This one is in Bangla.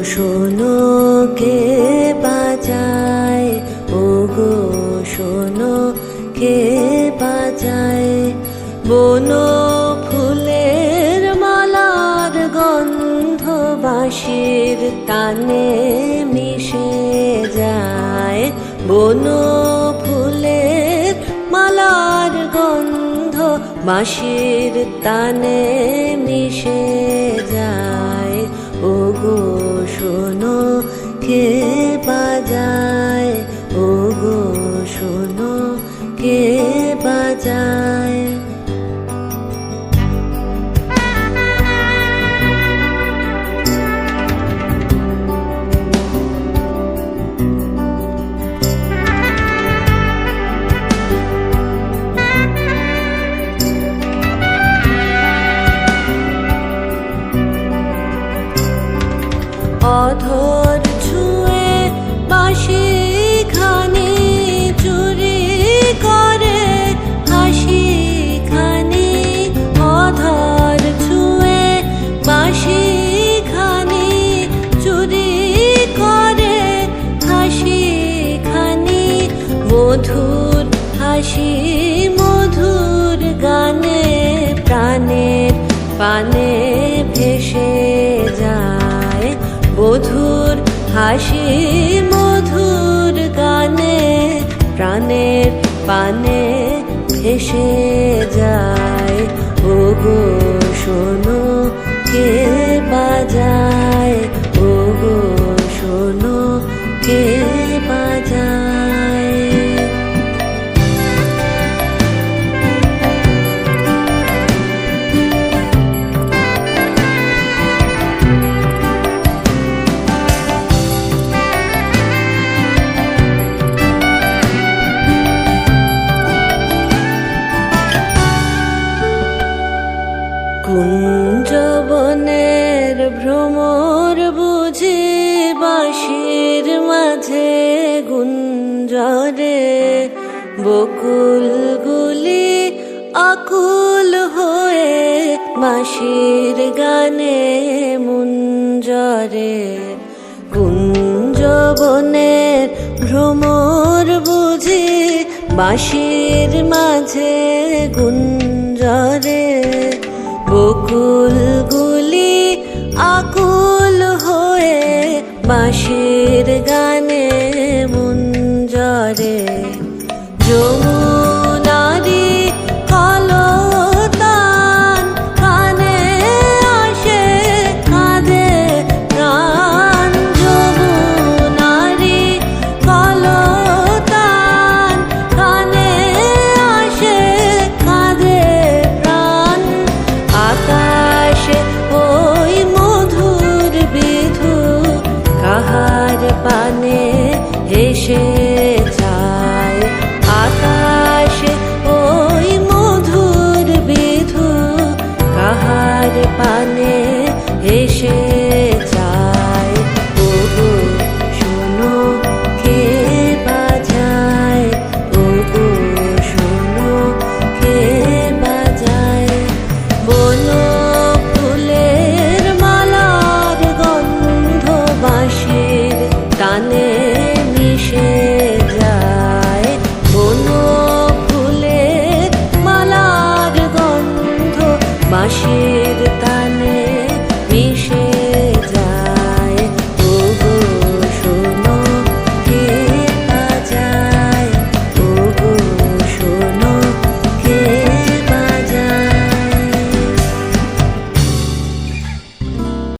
শোনো কে বাজায়, ওগো শোনো কে বাজায়। বন ফুলের মালার গন্ধ বাঁশির তানে মিশে যায়। বন ফুলের মালার গন্ধ বাঁশির তানে মিশে যায়। ওগো শোনো কে বাজায়, ওগো শোনো কে বাজায়। অধর ছুঁয়ে বাঁশি খানি চুরি করে হাসি খানি। অধর ছুঁয়ে বাঁশি খানি চুরি করে হাসি খানি। মধুর হাসি মধুর গানে প্রাণের পানে ভেসে যায়। মধুর হাসি মধুর গানে প্রাণের পানে ভেসে যায়। ওগো শোনো কে বাজায়, ওগো শোনো কে বাজায়। কুঞ্জবনের ভ্রমর বুঝি বাঁশির মাঝে গুঞ্জরে। বকুলগুলি আকুল হয়ে বাঁশির গানে মুঞ্জরে। কুঞ্জবনের ভ্রমর বুঝি বাঁশির মাঝে গুঞ্জরে। বকুলগুলি আকুল হয়ে বাঁশির গানে মুঞ্জরে। যমুনারি কলতান কানে আসে কাঁদে প্রাণ। যমুনারি কলতান কানে আসে কাঁদে প্রাণ। আকাশে ওই মধুর বিধু কাহার পানে হেসে